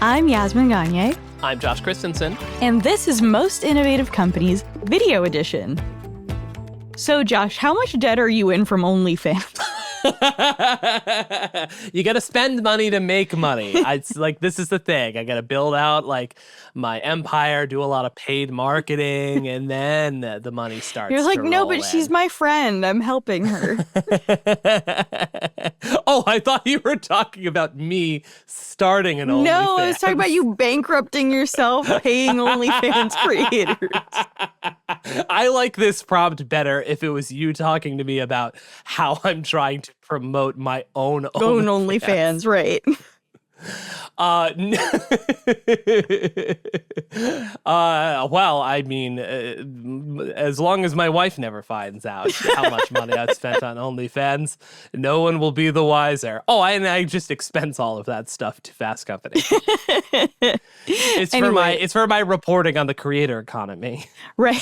I'm Yasmin Gagne. I'm Josh Christensen. And this is Most Innovative Companies Video Edition. So, Josh, how much debt are you in from OnlyFans? You got to spend money to make money. It's like, this is the thing. I got to build out like my empire, do a lot of paid marketing, and then the money starts. You're like, to no, roll but in. she's my friend. I'm helping her. Oh, I thought you were talking about me starting an OnlyFans. No, I was talking about you bankrupting yourself, paying OnlyFans creators. I like this prompt better if it was you talking to me about how I'm trying to promote my own OnlyFans, right. Well, I mean, as long as my wife never finds out how much money I've spent on OnlyFans, no one will be the wiser. Oh, and I just expense all of that stuff to Fast Company. It's for my reporting on the creator economy. Right.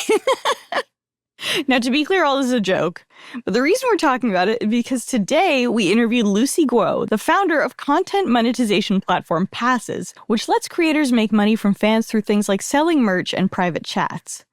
Now, to be clear, all this is a joke, but the reason we're talking about it is because today we interviewed Lucy Guo, the founder of content monetization platform Passes, which lets creators make money from fans through things like selling merch and private chats.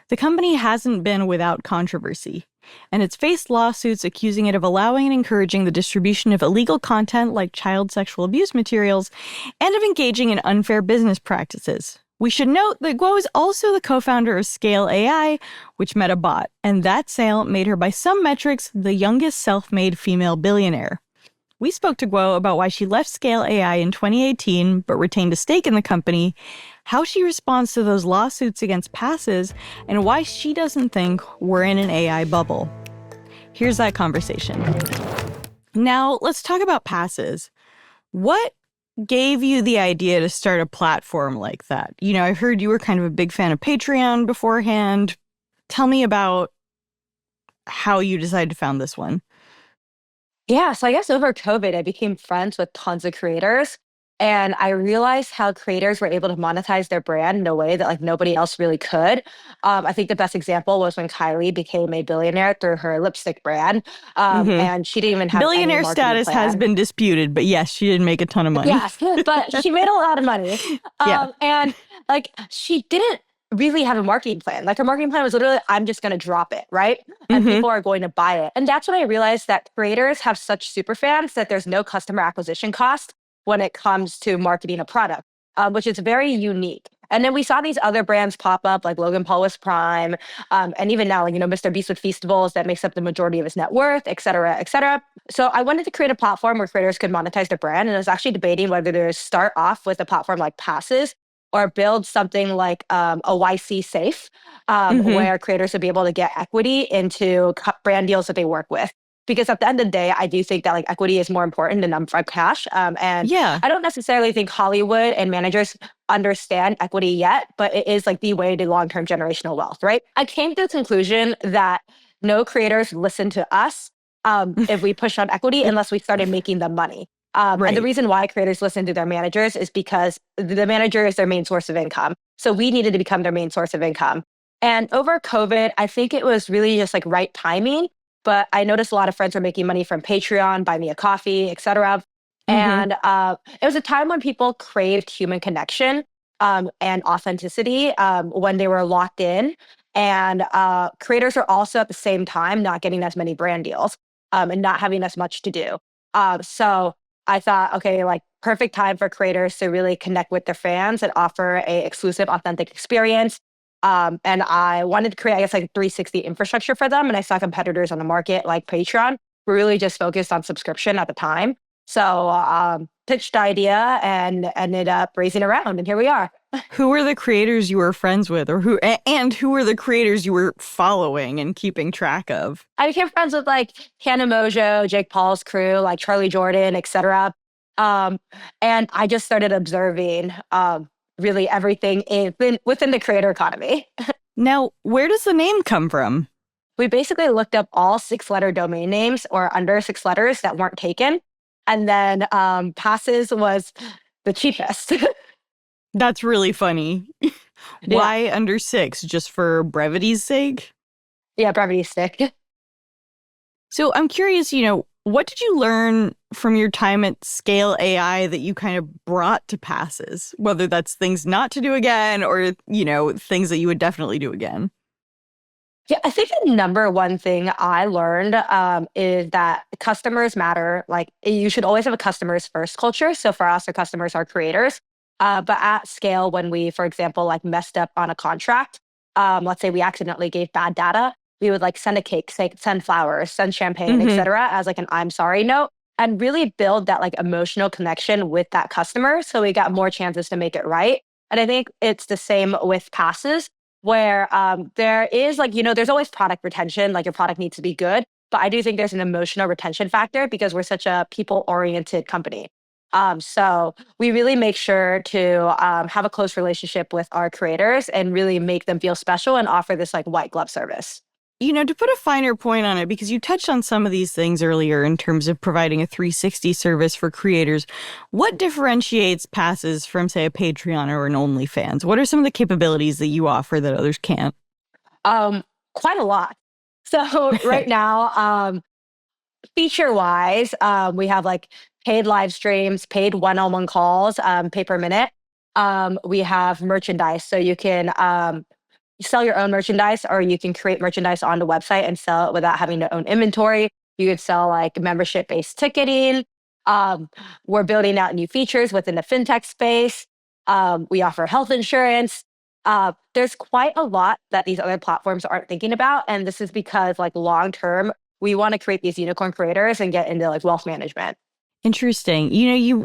The company hasn't been without controversy, and it's faced lawsuits accusing it of allowing and encouraging the distribution of illegal content like child sexual abuse materials and of engaging in unfair business practices. We should note that Guo is also the co-founder of Scale AI, which Meta bought, and that sale made her by some metrics the youngest self-made female billionaire. We spoke to Guo about why she left Scale AI in 2018 but retained a stake in the company, how she responds to those lawsuits against Passes, and why she doesn't think we're in an AI bubble. Here's that conversation. Now, let's talk about Passes. What gave you the idea to start a platform like that? You know, I heard you were kind of a big fan of Patreon beforehand. Tell me about how you decided to found this one. Yeah, so I guess over COVID, I became friends with tons of creators. And I realized how creators were able to monetize their brand in a way that like nobody else really could. I think the best example was when Kylie became a billionaire through her lipstick brand. And she didn't even have any Billionaire marketing status has plan. been disputed, but yes, she did make a ton of money. Yes, but she made a lot of money. Yeah. And like she didn't really have a marketing plan. Like her marketing plan was literally, I'm just going to drop it, right? And people are going to buy it. And that's when I realized that creators have such super fans that there's no customer acquisition cost when it comes to marketing a product, which is very unique. And then we saw these other brands pop up, like Logan Paul with Prime, and even now, like, you know, Mr. Beast with Feastables that makes up the majority of his net worth, et cetera, et cetera. So I wanted to create a platform where creators could monetize their brand, and I was actually debating whether to start off with a platform like Passes or build something like a YC Safe, where creators would be able to get equity into brand deals that they work with. Because at the end of the day, I do think that like equity is more important than upfront cash. And Yeah. I don't necessarily think Hollywood and managers understand equity yet, but it is like the way to long-term generational wealth, right? I came to the conclusion that no creators listen to us if we push on equity unless we started making them money. And the reason why creators listen to their managers is because the manager is their main source of income. So we needed to become their main source of income. And over COVID, I think it was really just like right timing. But I noticed a lot of friends were making money from Patreon, Buy Me a Coffee, et cetera. And it was a time when people craved human connection and authenticity when they were locked in. And creators are also at the same time not getting as many brand deals and not having as much to do. So I thought, okay, like perfect time for creators to really connect with their fans and offer a exclusive, authentic experience. And I wanted to create, I guess, like 360 infrastructure for them. And I saw competitors on the market like Patreon were really just focused on subscription at the time. So pitched the idea and ended up raising a round. And here we are. Who were the creators you were friends with, or who were the creators you were following and keeping track of? I became friends with like Hannah Mojo, Jake Paul's crew, like Charlie Jordan, et cetera. And I just started observing really everything within the creator economy. Now, where does the name come from? We basically looked up all 6-letter domain names or under 6 letters that weren't taken. And then Passes was the cheapest. That's really funny. Why under 6? Just for brevity's sake? Yeah, brevity's sake. So I'm curious, What did you learn from your time at Scale AI that you kind of brought to passes, whether that's things not to do again or, things that you would definitely do again? Yeah, I think the number one thing I learned is that customers matter. Like you should always have a customers first culture. So for us, our customers are creators. But at scale, when we, for example, like messed up on a contract, let's say we accidentally gave bad data, we would like send a cake, say, send flowers, send champagne, et Mm-hmm. cetera, as like an I'm sorry note, and really build that like emotional connection with that customer. So we got more chances to make it right. And I think it's the same with passes where there is like, there's always product retention, like your product needs to be good. But I do think there's an emotional retention factor because we're such a people oriented company. So we really make sure to have a close relationship with our creators and really make them feel special and offer this like white glove service. To put a finer point on it, because you touched on some of these things earlier in terms of providing a 360 service for creators, what differentiates passes from, say, a Patreon or an OnlyFans? What are some of the capabilities that you offer that others can't? Quite a lot. So right now, feature wise, we have like paid live streams, paid one-on-one calls, pay per minute. We have merchandise. So you can sell your own merchandise or you can create merchandise on the website and sell it without having to own inventory. You could sell like membership based ticketing. Um, we're building out new features within the fintech space. We offer health insurance. There's quite a lot that these other platforms aren't thinking about. And this is because like long term, we want to create these unicorn creators and get into like wealth management. Interesting.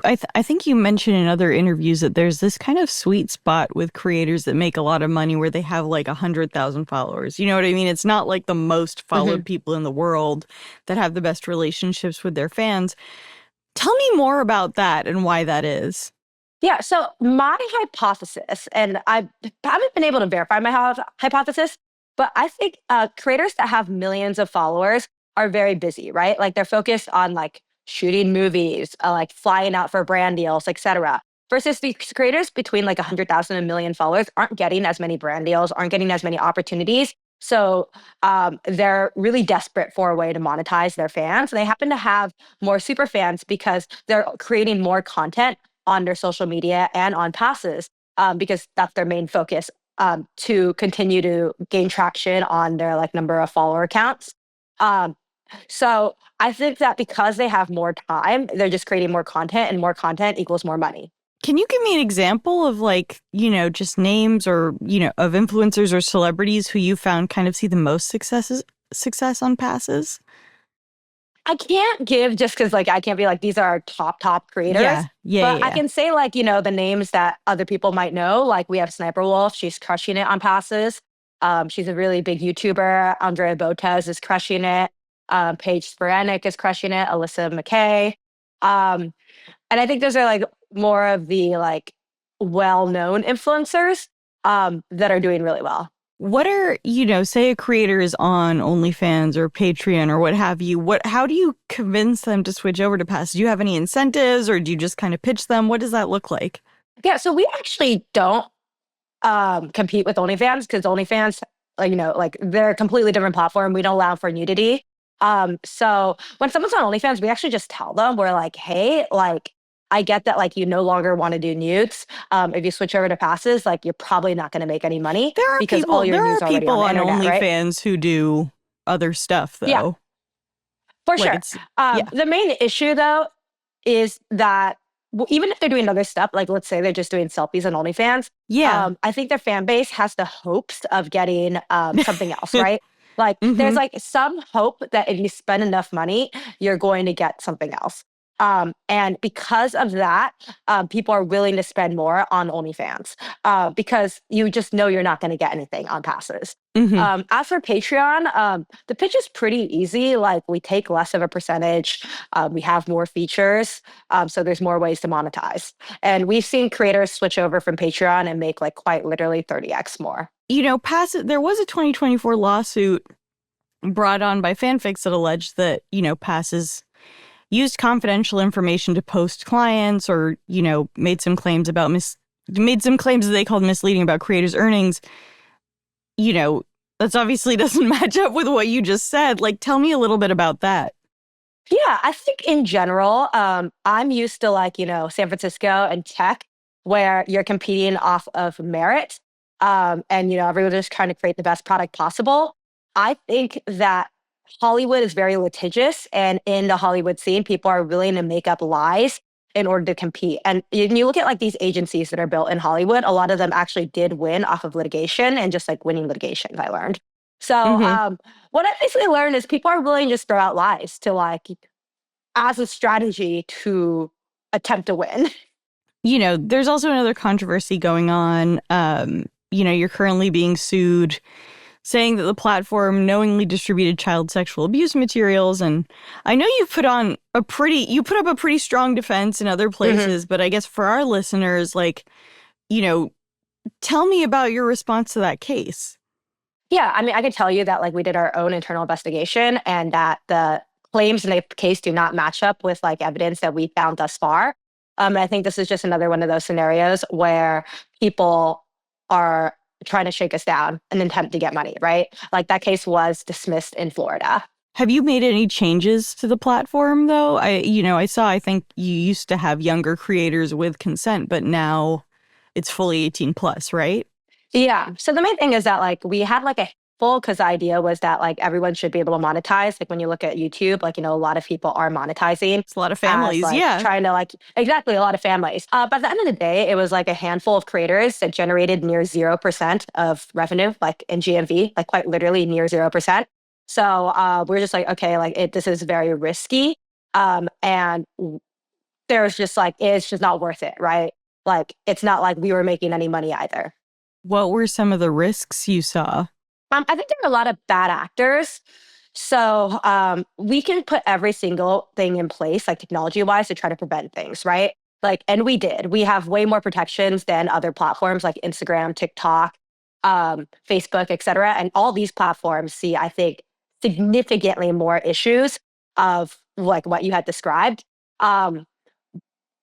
I think you mentioned in other interviews that there's this kind of sweet spot with creators that make a lot of money where they have like 100,000 followers. You know what I mean? It's not like the most Mhm. followed people in the world that have the best relationships with their fans. Tell me more about that and why that is. Yeah, so my hypothesis, and I haven't been able to verify my hypothesis, but I think creators that have millions of followers are very busy, right? Like they're focused on like shooting movies, like flying out for brand deals, etc. Versus the creators between like 100,000 and a million followers aren't getting as many brand deals, aren't getting as many opportunities. So they're really desperate for a way to monetize their fans. They happen to have more super fans because they're creating more content on their social media and on passes because that's their main focus to continue to gain traction on their like number of follower accounts. Um, so I think that because they have more time, they're just creating more content, and more content equals more money. Can you give me an example of like, just names or, of influencers or celebrities who you found kind of see the most success on passes? I can't give just because like I can't be like these are our top creators. Yeah. Yeah. But I Yeah. can say like, the names that other people might know. Like we have Sniper Wolf, she's crushing it on passes. She's a really big YouTuber. Andrea Botez is crushing it. Paige Sporanic is crushing it. Alyssa McKay. Um, and I think those are like more of the like well-known influencers that are doing really well. What are, say a creator is on OnlyFans or Patreon or what have you, how do you convince them to switch over to Pass? Do you have any incentives or do you just kind of pitch them? What does that look like? Yeah, so we actually don't compete with OnlyFans because OnlyFans, like they're a completely different platform. We don't allow for nudity. So when someone's on OnlyFans, we actually just tell them we're like, hey, like I get that like you no longer want to do nudes. If you switch over to passes, like you're probably not going to make any money because all your There are nudes are already people on the on internet, right? OnlyFans who do other stuff Yeah, though. for Like sure. it's, yeah. The main issue though is that even if they're doing other stuff, like let's say they're just doing selfies on OnlyFans, Yeah. I think their fan base has the hopes of getting something else, right? Like there's Hmm. like some hope that if you spend enough money, you're going to get something else. And because of that, people are willing to spend more on OnlyFans because you just know you're not going to get anything on passes. Hmm. As for Patreon, the pitch is pretty easy. Like we take less of a percentage, we have more features, so there's more ways to monetize. And we've seen creators switch over from Patreon and make like quite literally 30x more. There was a 2024 lawsuit brought on by fanfics that alleged that, passes used confidential information to post clients or, made some claims that they called misleading about creators' earnings. You know, that's obviously doesn't match up with what you just said. Like, tell me a little bit about that. Yeah, I think in general, I'm used to like, San Francisco and tech, where you're competing off of merit, and everyone's just trying to create the best product possible. I think that Hollywood is very litigious, and in the Hollywood scene, people are willing to make up lies in order to compete. And you look at like these agencies that are built in Hollywood, a lot of them actually did win off of litigation and just like winning litigation, I learned. So Hmm. what I basically learned is people are willing to just throw out lies to like as a strategy to attempt to win. There's also another controversy going on. You're currently being sued, saying that the platform knowingly distributed child sexual abuse materials. And I know you put up a pretty strong defense in other Mhm. places, but I guess for our listeners, like, you know, tell me about your response to that case. Yeah, I mean, I can tell you that like we did our own internal investigation and that the claims in the case do not match up with like evidence that we found thus far. And I think this is just another one of those scenarios where people are trying to shake us down in an attempt to get money, right? Like that case was dismissed in Florida. Have you made any changes to the platform though? I think you used to have younger creators with consent, but now it's fully 18 plus, right? Yeah. So the main thing is that like we had like a full because the idea was that like everyone should be able to monetize. Like when you look at YouTube, like a lot of people are monetizing It's a lot of as families, like yeah. trying to like exactly a lot of families. But at the end of the day, it was like a handful of creators that generated near 0% of revenue, like in GMV, like quite literally near 0%. So we're just like, okay, like this is very risky. And there's just like it's just not worth it, right? Like it's not like we were making any money either. What were some of the risks you saw? I think there are a lot of bad actors. So we can put every single thing in place, like technology wise, to try to prevent things, right? Like, and we did. We have way more protections than other platforms like Instagram, TikTok, Facebook, et cetera. And all these platforms see, I think, significantly more issues of like what you had described. Um,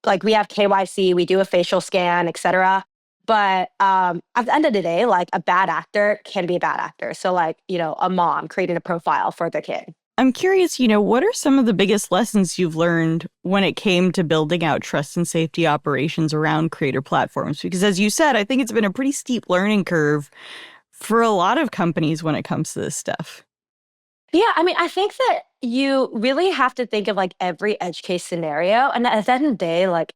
like we have KYC, we do a facial scan, et cetera. But at the end of the day, like a bad actor can be a bad actor. So like, a mom creating a profile for their kid. I'm curious, what are some of the biggest lessons you've learned when it came to building out trust and safety operations around creator platforms? Because as you said, I think it's been a pretty steep learning curve for a lot of companies when it comes to this stuff. Yeah, I mean, I think that you really have to think of like every edge case scenario. And at the end of the day, like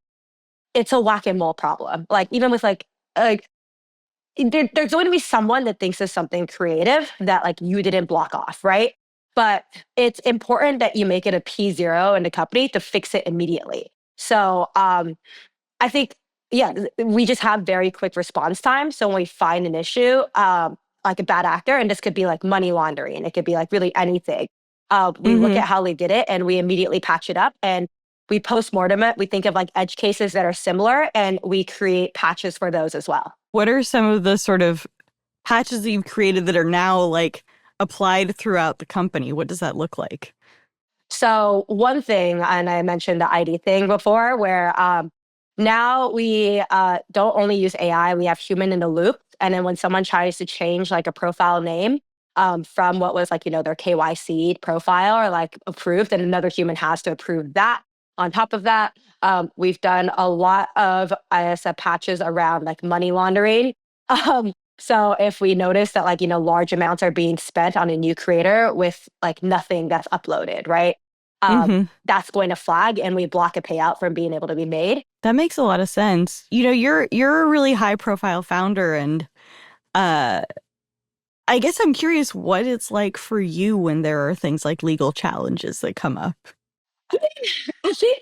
it's a whack-a-mole problem. Like even with like there's going to be someone that thinks of something creative that like you didn't block off, right? But it's important that you make it a P0 in the company to fix it immediately. So I think, yeah, we just have very quick response time. So when we find an issue, like a bad actor, and this could be like money laundering, it could be like really anything. We look Hmm. at how they did it and we immediately patch it up and we post-mortem it. We think of like edge cases that are similar and we create patches for those as well. What are some of the sort of patches that you've created that are now like applied throughout the company? What does that look like? So one thing, and I mentioned the ID thing before, where now we don't only use AI, we have human in the loop. And then when someone tries to change like a profile name from what was like, their KYC profile or like approved, then another human has to approve that. On top of that, we've done a lot of ISA patches around like money laundering. So if we notice that like, large amounts are being spent on a new creator with like nothing that's uploaded, right? Hmm. That's going to flag and we block a payout from being able to be made. That makes a lot of sense. You're a really high profile founder, and uh I guess I'm curious what it's like for you when there are things like legal challenges that come up. I think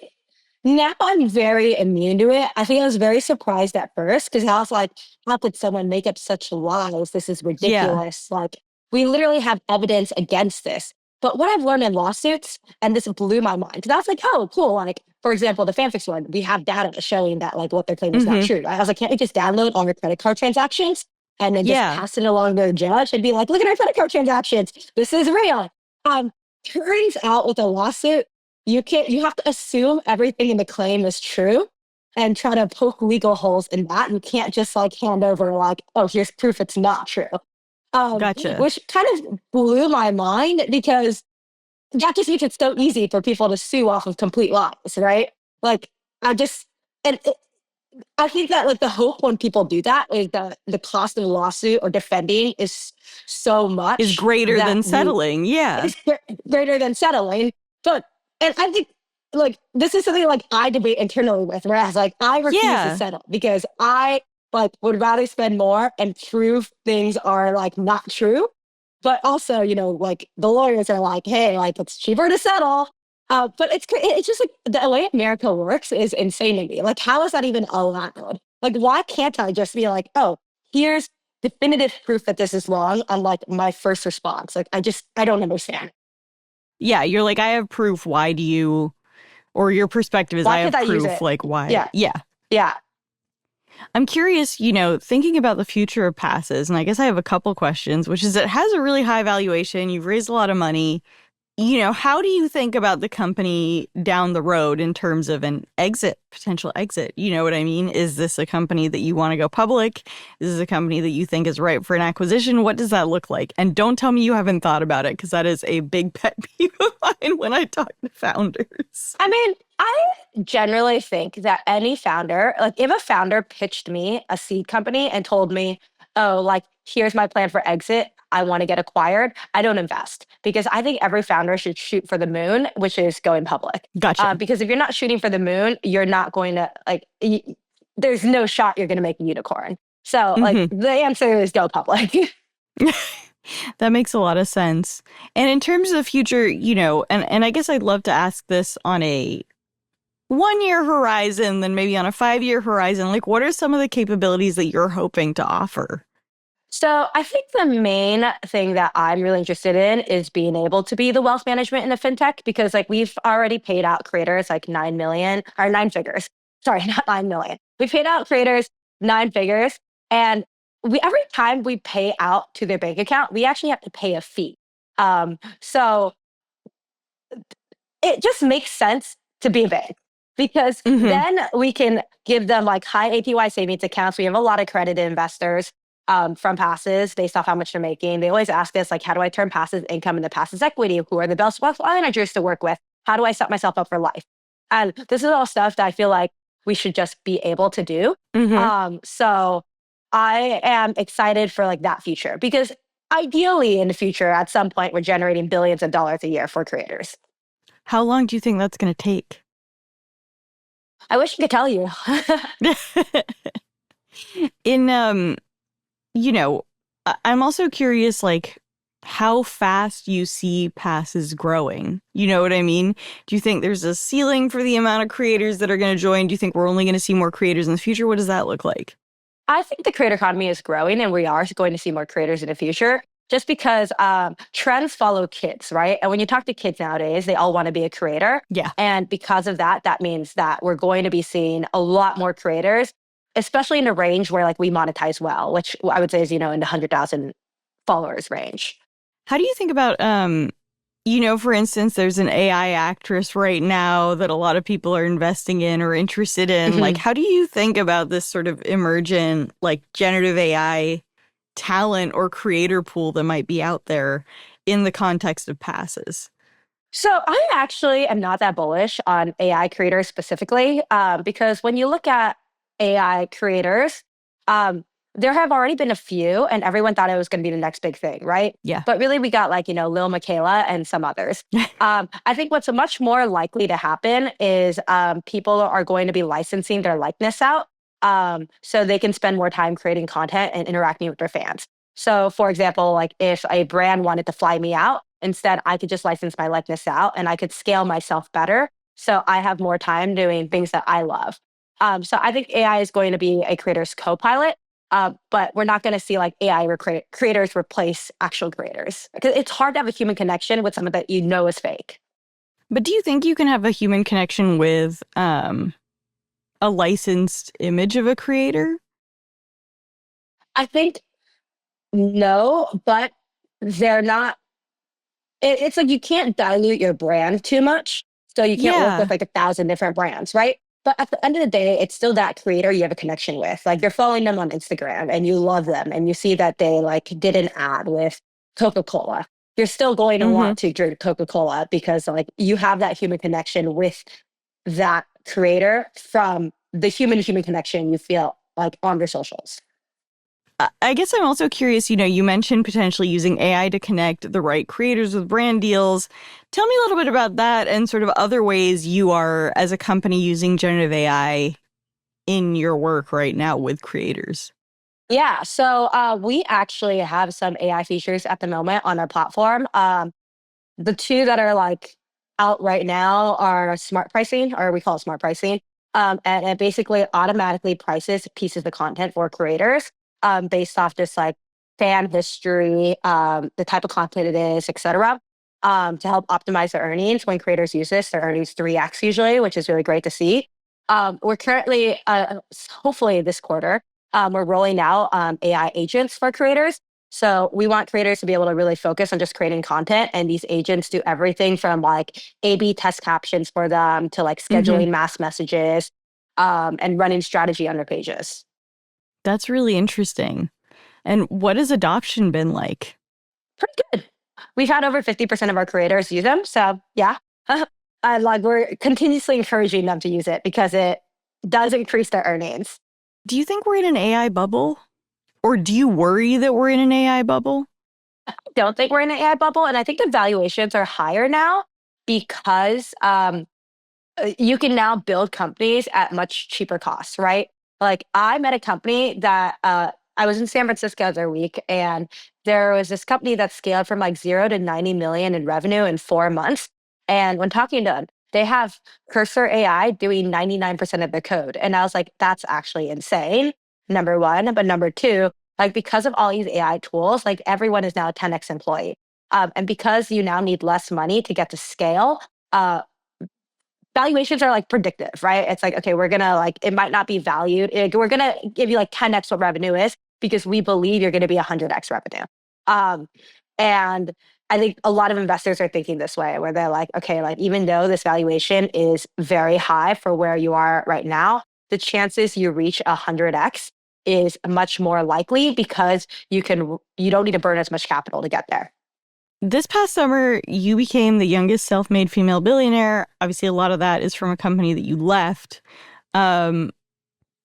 now I'm very immune to it. I think I was very surprised at first because I was like, how could someone make up such lies? This is Yeah. ridiculous. Like, we literally have evidence against this. But what I've learned in lawsuits, and this blew my mind, because I was like, oh, cool. Like, for example, the fanfics one, we have data showing that like what they're claiming is not Hmm. true. I was like, can't you just download all your credit card transactions and then just Yeah. pass it along to the judge and be like, look at our credit card transactions. This is real. Um, Turns out with a lawsuit, you have to assume everything in the claim is true and try to poke legal holes in that. You can't just like hand over like, oh, here's proof it's not true. Gotcha. Which kind of blew my mind because that just makes it so easy for people to sue off of complete lies, right? Like, I just, and I think that like the hope when people do that is that the cost of a lawsuit or defending is so Is much greater that than settling. Yeah. it's greater than settling. But, and I think like this is something like I debate internally with, whereas like I refuse to Yeah. settle because I like would rather spend more and prove things are like not true. But also, like the lawyers are like, hey, like it's cheaper to settle. But it's just like the way America works is insane to me. Like, how is that even allowed? Like, why can't I just be like, oh, here's definitive proof that this is wrong on like my first response? Like, I don't understand. Yeah. You're like, I have proof. Why do you, or your perspective is, Why I can't have I use proof. it? Like, why? Yeah, Yeah. yeah. I'm curious, thinking about the future of passes, and I guess I have a couple questions, which is it has a really high valuation. You've raised a lot of money. How do you think about the company down the road in terms of an potential exit? You know what I mean? Is this a company that you want to go public? Is this a company that you think is ripe for an acquisition? What does that look like? And don't tell me you haven't thought about it, because that is a big pet peeve of mine when I talk to founders. I mean, I generally think that any founder, like if a founder pitched me a seed company and told me, oh, like, here's my plan for exit, I want to get acquired, I don't invest because I think every founder should shoot for the moon, which is going public. Gotcha. Because if you're not shooting for the moon, you're not going to, like, there's no shot you're going to make a unicorn. So, like, the answer is go public. That makes a lot of sense. And in terms of the future, and I guess I'd love to ask this on a 1-year horizon, then maybe on a 5-year horizon, like what are some of the capabilities that you're hoping to offer? So I think the main thing that I'm really interested in is being able to be the wealth management in a fintech because like we've already paid out creators like 9 million or 9 figures. Sorry, not 9 million. We paid out creators 9 figures and every time we pay out to their bank account, we actually have to pay a fee. So it just makes sense to be a bank because then we can give them like high APY savings accounts. We have a lot of accredited investors from passes based off how much they're making. They always ask us like, how do I turn passive income into passive equity? Who are the best wealth managers to work with? How do I set myself up for life? And this is all stuff that I feel like we should just be able to do. So I am excited for like that future because ideally in the future, at some point, we're generating billions of dollars a year for creators. How long do you think that's going to take? I wish I could tell you. I'm also curious, like, how fast you see passes growing. You know what I mean? Do you think there's a ceiling for the amount of creators that are going to join? Do you think we're only going to see more creators in the future? What does that look like? I think the creator economy is growing and we are going to see more creators in the future just because trends follow kids, right? And when you talk to kids nowadays, they all want to be a creator. Yeah. And because of that, that means that we're going to be seeing a lot more creators, especially in a range where like we monetize well, which I would say is, in the 100,000 followers range. How do you think about, for instance, there's an AI actress right now that a lot of people are investing in or interested in. Like, how do you think about this sort of emergent, like, generative AI talent or creator pool that might be out there in the context of passes? So I actually am not that bullish on AI creators specifically because when you look at AI creators, there have already been a few and everyone thought it was going to be the next big thing, right? Yeah. But really we got like, Lil Michaela and some others. I think what's much more likely to happen is people are going to be licensing their likeness out so they can spend more time creating content and interacting with their fans. So for example, like if a brand wanted to fly me out, instead I could just license my likeness out and I could scale myself better. So I have more time doing things that I love. So I think AI is going to be a creator's co-pilot. But we're not going to see like AI creators replace actual creators because it's hard to have a human connection with someone that is fake. But do you think you can have a human connection with a licensed image of a creator? I think no, but they're not. It's like you can't dilute your brand too much. So you can't work with like 1,000 different brands, right? But at the end of the day, it's still that creator you have a connection with. Like you're following them on Instagram and you love them and you see that they like did an ad with Coca-Cola. you're still going to Hmm. want to drink Coca-Cola because like you have that human connection with that creator from the human to human connection you feel like on their socials. I guess I'm also curious, you mentioned potentially using AI to connect the right creators with brand deals. Tell me a little bit about that and sort of other ways you are, as a company, using generative AI in your work right now with creators. Yeah, so we actually have some AI features at the moment on our platform. The two that are like out right now are smart pricing, or we call it smart pricing. And it basically automatically prices pieces of content for creators based off just like fan history, the type of content it is, etc. To help optimize their earnings. When creators use this, their earnings 3x usually, which is really great to see. We're currently, hopefully this quarter, we're rolling out AI agents for creators. So we want creators to be able to really focus on just creating content. And these agents do everything from like A/B test captions for them to like Hmm. scheduling mass messages and running strategy on their pages. That's really interesting. And what has adoption been like? Pretty good. We've had over 50% of our creators use them. So yeah, like we're continuously encouraging them to use it because it does increase their earnings. Do you think we're in an AI bubble? Or do you worry that we're in an AI bubble? Don't think we're in an AI bubble. And I think the valuations are higher now because you can now build companies at much cheaper costs, right? Like I met a company that I was in San Francisco the other week, and there was this company that scaled from like 0 to 90 million in revenue in 4 months. And when talking to them, they have Cursor AI doing 99% of the code. And I was like, that's actually insane, number one. But number two, like because of all these AI tools, like everyone is now a 10x employee. And because you now need less money to get to scale, uh, valuations are like predictive, right? It's like, okay, we're gonna like, it might not be valued. We're gonna give you like 10x what revenue is because we believe you're gonna be 100x revenue. Um, and I think a lot of investors are thinking this way, where they're like, okay, like even though this valuation is very high for where you are right now, the chances you reach 100x is much more likely because you don't need to burn as much capital to get there. This past summer, you became the youngest self-made female billionaire. Obviously, a lot of that is from a company that you left. Um,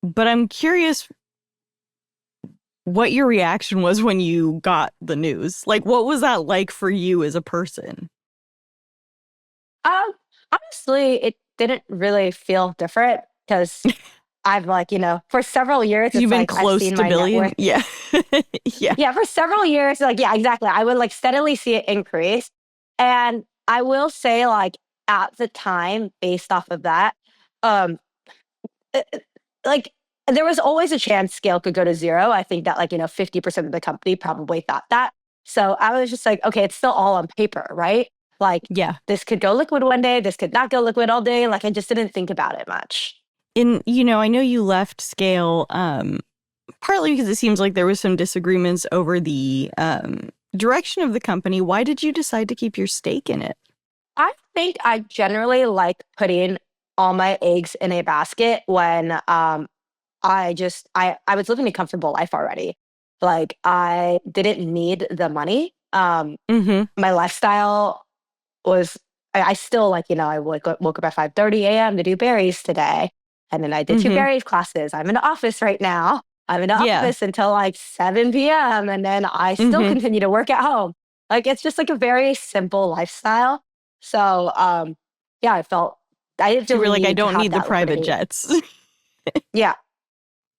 but I'm curious what your reaction was when you got the news. Like, what was that like for you as a person? Um, Honestly, it didn't really feel different because I've like, for several years, You've it's been like I've close seen to my net billion? worth. Yeah. Yeah. Yeah, for several years, like, yeah, exactly. I would like steadily see it increase. And I will say, like, at the time, based off of that, um, like, there was always a chance scale could go to zero. I think that, like, 50% of the company probably thought that. So I was just like, okay, it's still all on paper, right? Like, Yeah. this could go liquid one day, this could not go liquid all day. Like, I just didn't think about it much. I know you left Scale partly because it seems like there was some disagreements over the direction of the company. Why did you decide to keep your stake in it? I think I generally like putting all my eggs in a basket when I was living a comfortable life already. Like I didn't need the money. Mm-hmm. My lifestyle was I still like, I woke up at 5:30 a.m. to do berries today. And then I did two Mm-hmm. berries classes. I'm in the office right now. I'm in the Yeah. office until like 7 p.m. And then I still Mm-hmm. continue to work at home. Like it's just like a very simple lifestyle. So yeah, I didn't So feel you the were like, I need to don't have need the that private liquidity. jets. Yeah.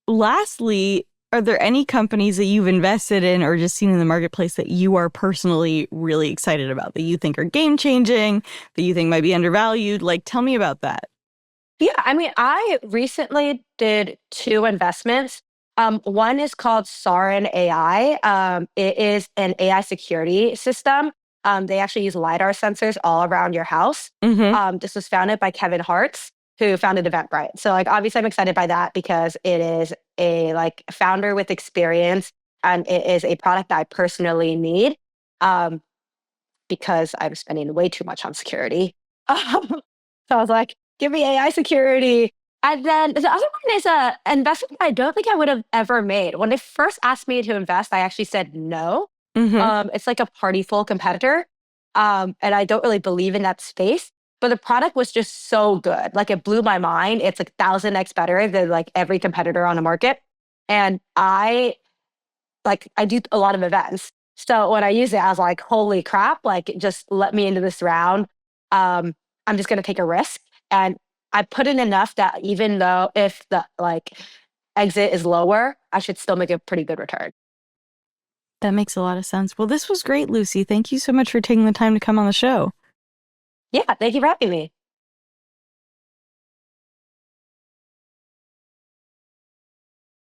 Lastly, are there any companies that you've invested in or just seen in the marketplace that you are personally really excited about, that you think are game changing, that you think might be undervalued? Like, tell me about that. Yeah, I mean, I recently did two investments. One is called Sarin AI. It is an AI security system. They actually use LiDAR sensors all around your house. Mm-hmm. This was founded by Kevin Hartz, who founded Eventbrite. So, like, obviously, I'm excited by that because it is a like founder with experience, and it is a product that I personally need. Um, because I'm spending way too much on security. So I was like, give me AI security. And then the other one is an investment I don't think I would have ever made. When they first asked me to invest, I actually said no. Mhm. It's like a party full competitor. And I don't really believe in that space. But the product was just so good. Like it blew my mind. It's like 1000x better than like every competitor on the market. And I do a lot of events. So when I use it, I was like, holy crap, like just let me into this round. I'm just gonna take a risk. And I put in enough that even though if the like exit is lower, I should still make a pretty good return. That makes a lot of sense. Well, this was great, Lucy. Thank you so much for taking the time to come on the show. Yeah, thank you for having me.